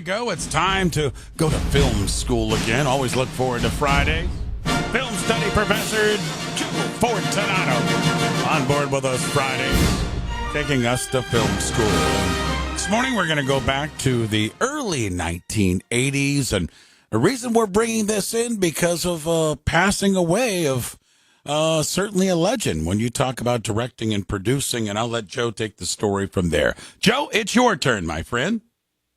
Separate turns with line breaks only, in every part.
go. It's time to go to film school again. Always look forward to Fridays. Film study professor Joe Fortunato on board with us Fridays, taking us to film school. This morning we're going to go back to the early 1980s, and the reason we're bringing this in because of passing away of certainly a legend when you talk about directing and producing, and I'll let Joe take the story from there. Joe, it's your turn, my friend.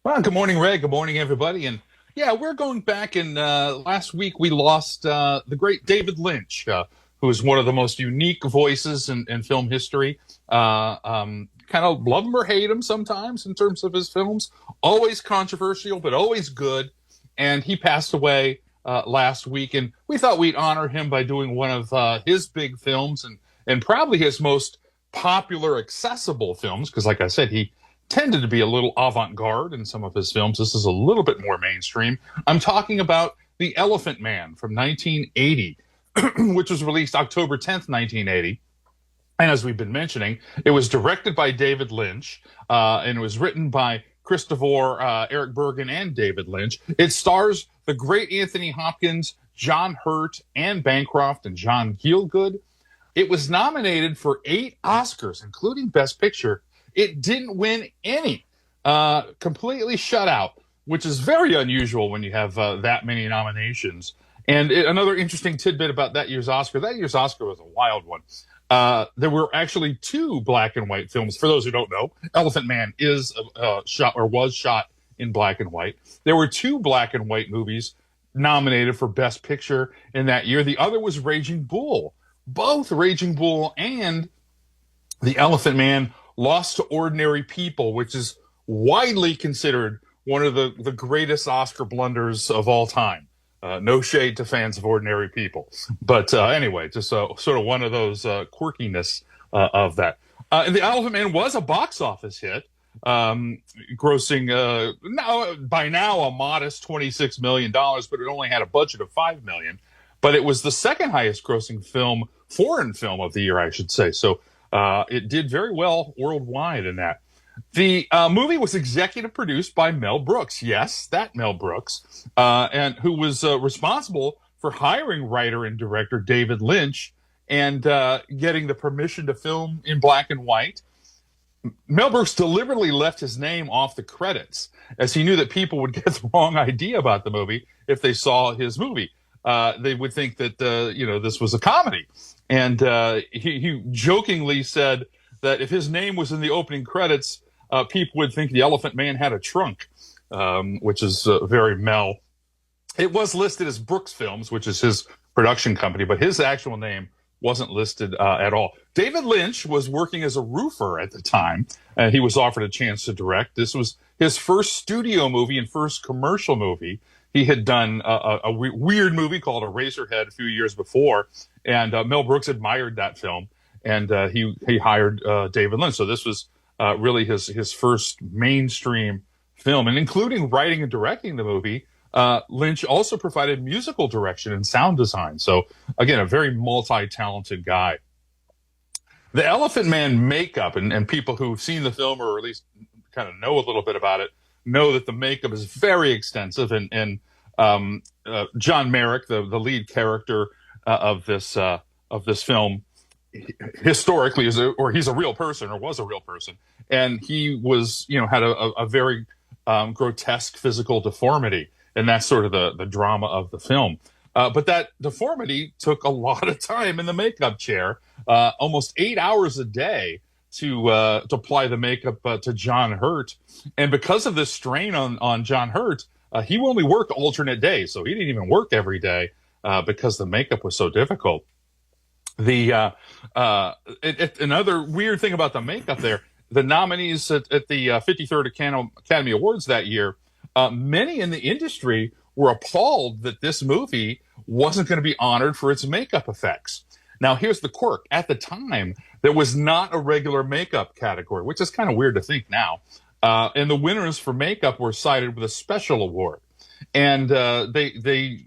Well, good morning, Ray. Good morning, everybody. And yeah, we're going back, and last week we lost the great David Lynch, who is one of the most unique voices in film history. Kind of love him or hate him sometimes in terms of his films. Always controversial, but always good. And he passed away last week, and we thought we'd honor him by doing one of his big films and probably his most popular, accessible films, because like I said, he tended to be a little avant-garde in some of his films. This is a little bit more mainstream. I'm talking about The Elephant Man from 1980, which was released October 10th, 1980. And as we've been mentioning, it was directed by David Lynch, and it was written by Christopher, Eric Bergen, and David Lynch. It stars the great Anthony Hopkins, John Hurt, Anne Bancroft, and John Gielgud. It was nominated for 8 Oscars, including Best Picture. It didn't win any, completely shut out, which is very unusual when you have that many nominations. And another interesting tidbit about that year's Oscar was a wild one. There were actually 2 black and white films. For those who don't know, Elephant Man is was shot in black and white. There were 2 black and white movies nominated for Best Picture in that year. The other was Raging Bull. Both Raging Bull and The Elephant Man lost to Ordinary People, which is widely considered one of the greatest Oscar blunders of all time. No shade to fans of Ordinary People. But anyway, just sort of one of those quirkiness of that. And The Elephant Man was a box office hit, grossing by now a modest $26 million, but it only had a budget of $5 million. But it was the second highest grossing foreign film of the year, I should say. So it did very well worldwide in that. The movie was executive produced by Mel Brooks. Yes, that Mel Brooks, and who was responsible for hiring writer and director David Lynch and getting the permission to film in black and white. Mel Brooks deliberately left his name off the credits, as he knew that people would get the wrong idea about the movie if they saw his movie. They would think that this was a comedy, and he jokingly said that if his name was in the opening credits, people would think The Elephant Man had a trunk, which is very Mel. It was listed as Brooks Films, which is his production company, but his actual name wasn't listed at all. David Lynch was working as a roofer at the time, and he was offered a chance to direct. This was his first studio movie and first commercial movie. He had done a weird movie called Eraserhead a few years before, and Mel Brooks admired that film, and he hired David Lynch. So this was really his first mainstream film, and including writing and directing the movie. Lynch also provided musical direction and sound design. So again, a very multi-talented guy. The Elephant Man makeup, and people who've seen the film or at least kind of know a little bit about it, know that the makeup is very extensive. And John Merrick, the lead character of this film, historically he's a real person, or was a real person, and he was had a very grotesque physical deformity, and that's sort of the drama of the film. But that deformity took a lot of time in the makeup chair, almost 8 hours a day to apply the makeup to John Hurt. And because of this strain on John Hurt, he only worked alternate days, so he didn't even work every day because the makeup was so difficult. Another weird thing about the makeup there, the nominees at the 53rd Academy Awards that year, many in the industry were appalled that this movie wasn't going to be honored for its makeup effects. Now, here's the quirk. At the time, there was not a regular makeup category, which is kind of weird to think now. And the winners for makeup were cited with a special award. And the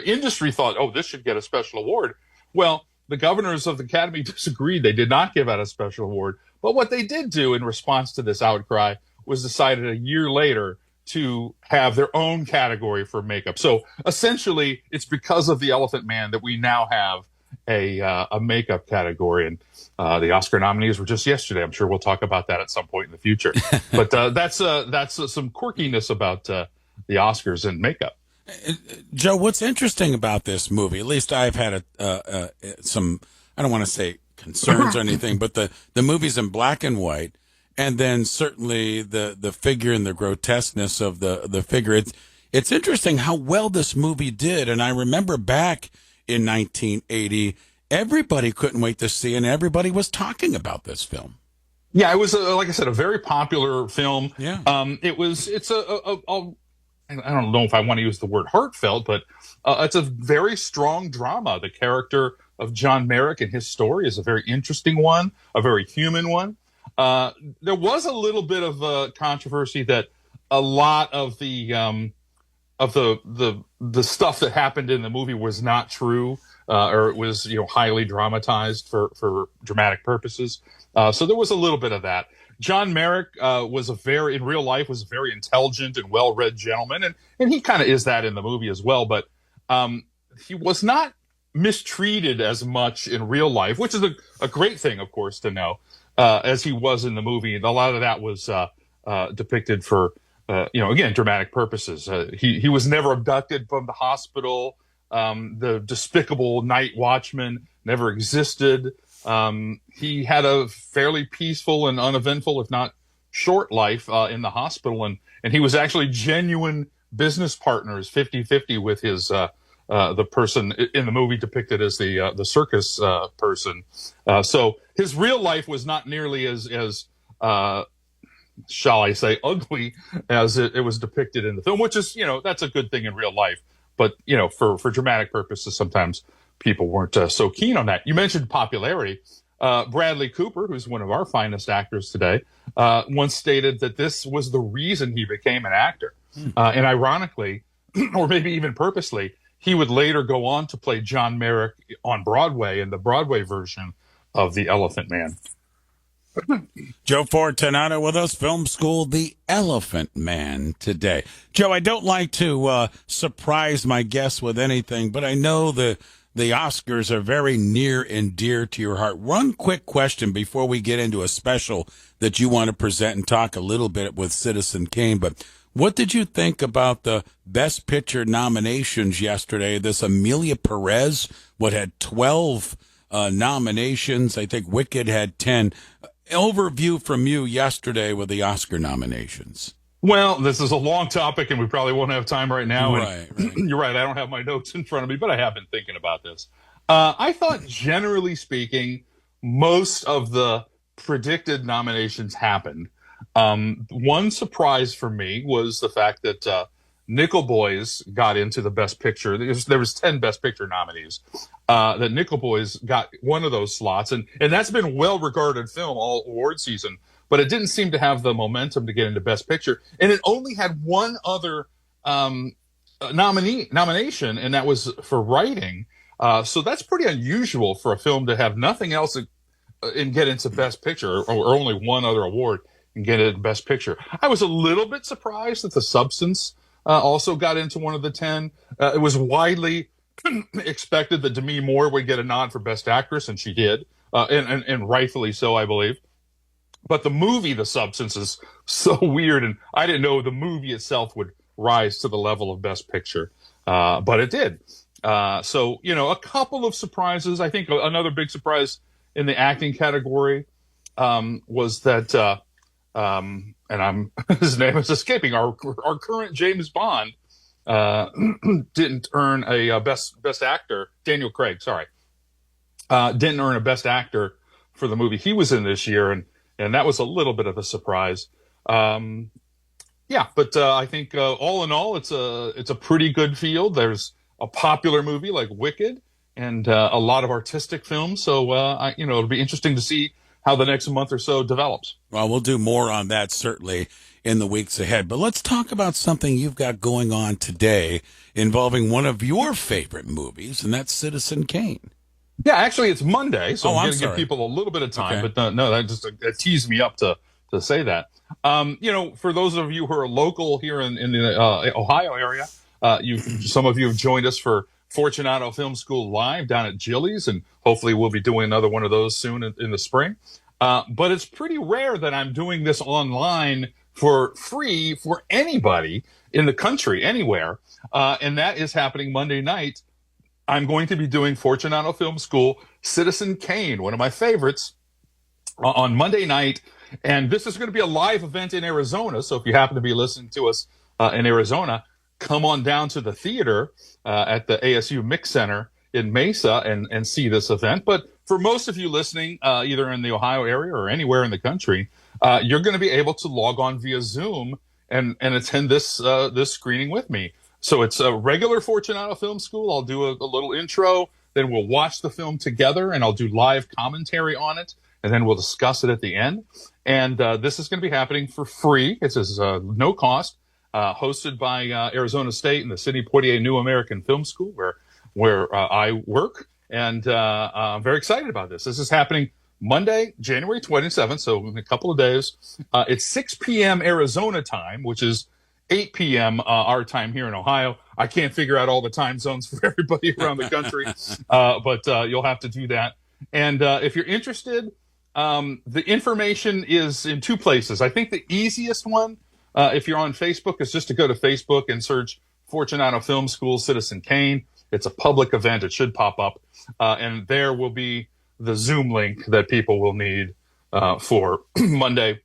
industry thought, oh, this should get a special award. Well, the governors of the Academy disagreed. They did not give out a special award. But what they did do in response to this outcry was decided a year later to have their own category for makeup. So essentially, it's because of The Elephant Man that we now have a makeup category. And the Oscar nominees were just yesterday. I'm sure we'll talk about that at some point in the future. But that's some quirkiness about the Oscars and makeup.
Joe, what's interesting about this movie, at least I've had some, I don't want to say concerns or anything, but the movie's in black and white. And then certainly the figure and the grotesqueness of the figure. It's interesting how well this movie did. And I remember back in 1980, everybody couldn't wait to see it, and everybody was talking about this film.
Yeah, it was, like I said, a very popular film.
Yeah.
It's I don't know if I want to use the word heartfelt, but it's a very strong drama. The character of John Merrick and his story is a very interesting one, a very human one. There was a little bit of a controversy that a lot of the stuff that happened in the movie was not true, or it was highly dramatized for dramatic purposes. So there was a little bit of that. John Merrick in real life was a very intelligent and well-read gentleman, and he kind of is that in the movie as well. But he was not mistreated as much in real life, which is a great thing, of course, to know. As he was in the movie. And a lot of that was depicted for, again, dramatic purposes. He was never abducted from the hospital. The despicable night watchman never existed. He had a fairly peaceful and uneventful, if not short life in the hospital. And he was actually genuine business partners, 50-50 with his the person in the movie depicted as the circus person. So his real life was not nearly as shall I say, ugly as it was depicted in the film, which is, that's a good thing in real life. But, for dramatic purposes, sometimes people weren't so keen on that. You mentioned popularity. Bradley Cooper, who's one of our finest actors today, once stated that this was the reason he became an actor. And ironically, or maybe even purposely, he would later go on to play John Merrick on Broadway in the Broadway version of The Elephant Man.
Joe Fortunato with us, Film School, The Elephant Man today. Joe, I don't like to surprise my guests with anything, but I know the Oscars are very near and dear to your heart. One quick question before we get into a special that you want to present and talk a little bit with Citizen Kane, but what did you think about the Best Picture nominations yesterday? This Amelia Perez, had 12 nominations. I think Wicked had 10. Overview from you yesterday with the Oscar nominations.
Well, this is a long topic, and we probably won't have time right now.
Right.
You're right. I don't have my notes in front of me, but I have been thinking about this. I thought, generally speaking, most of the predicted nominations happened. One surprise for me was the fact that Nickel Boys got into the Best Picture. There was 10 Best Picture nominees. That Nickel Boys got one of those slots, and that's been well-regarded film all award season, but it didn't seem to have the momentum to get into Best Picture, and it only had one other nomination, and that was for writing. So that's pretty unusual for a film to have nothing else and get into Best Picture, or only one other award and get into Best Picture. I was a little bit surprised that The Substance also got into one of the 10. It was widely expected that Demi Moore would get a nod for Best Actress, and she did, and rightfully so, I believe. But the movie, The Substance, is so weird, and I didn't know the movie itself would rise to the level of Best Picture, but it did. So, a couple of surprises. I think another big surprise in the acting category was that, and his name is escaping, our current James Bond didn't earn a best actor. Daniel Craig, sorry, didn't earn a Best Actor for the movie he was in this year, and that was a little bit of a surprise. But I think all in all, it's a pretty good field. There's a popular movie like Wicked and a lot of artistic films. So it'll be interesting to see how the next month or so develops.
Well, we'll do more on that certainly in the weeks ahead. But let's talk about something you've got going on today involving one of your favorite movies, and that's Citizen Kane.
Yeah, actually, it's Monday, so I'm going to
sorry.
give people a little bit of time.
Okay.
But no, that just teased me up to say that. For those of you who are local here in the Ohio area, some of you have joined us for Fortunato Film School Live down at Gillies, and hopefully we'll be doing another one of those soon in the spring. But it's pretty rare that I'm doing this online for free for anybody in the country, anywhere. And that is happening Monday night. I'm going to be doing Fortunato Film School Citizen Kane, one of my favorites, on Monday night. And this is going to be a live event in Arizona. So if you happen to be listening to us in Arizona, come on down to the theater at the ASU Mix Center in Mesa and see this event. But for most of you listening, either in the Ohio area or anywhere in the country, you're going to be able to log on via Zoom and attend this screening with me. So it's a regular Fortunato Film School. I'll do a little intro, then we'll watch the film together, and I'll do live commentary on it, and then we'll discuss it at the end. And this is going to be happening for free. It is no cost, hosted by Arizona State and the Sidney Poitier New American Film School, where I work. And I'm very excited about this. This is happening Monday, January 27th, so in a couple of days. It's 6 p.m. Arizona time, which is 8 p.m. Our time here in Ohio. I can't figure out all the time zones for everybody around the country, but you'll have to do that. And if you're interested, the information is in two places. I think the easiest one, if you're on Facebook, is just to go to Facebook and search Fortunato Film School Citizen Kane. It's a public event. It should pop up. And there will be the Zoom link that people will need for Monday.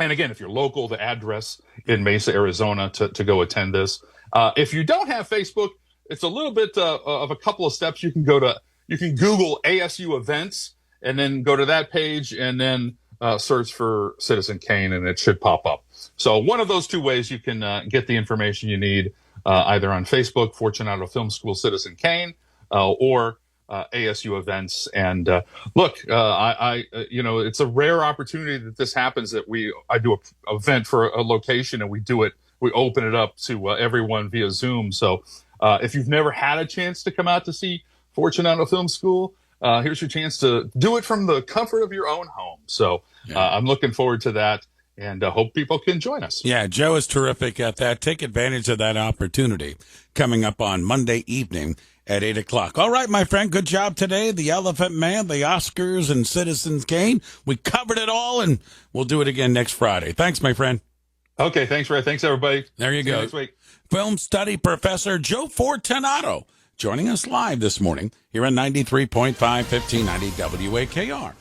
And again, if you're local, the address in Mesa, Arizona to go attend this. If you don't have Facebook, it's a little bit of a couple of steps. You can Google ASU events and then go to that page and then search for Citizen Kane, and it should pop up. So one of those two ways you can get the information you need, either on Facebook, Fortunato Film School Citizen Kane, or ASU events. And look, it's a rare opportunity that this happens, that I do an event for a location and we open it up to everyone via Zoom. So if you've never had a chance to come out to see Fortunato Film School, here's your chance to do it from the comfort of your own home. So I'm looking forward to that, and hope people can join us.
Yeah, Joe is terrific at that. Take advantage of that opportunity coming up on Monday evening at 8 o'clock. All right, my friend, good job today. The Elephant Man, the Oscars, and Citizen Kane. We covered it all, and we'll do it again next Friday. Thanks, my friend.
Okay, thanks, Ray. Thanks, everybody.
There you
See
go.
you next week.
Film study professor Joe Fortunato joining us live this morning here on 93.5, 1590 WAKR.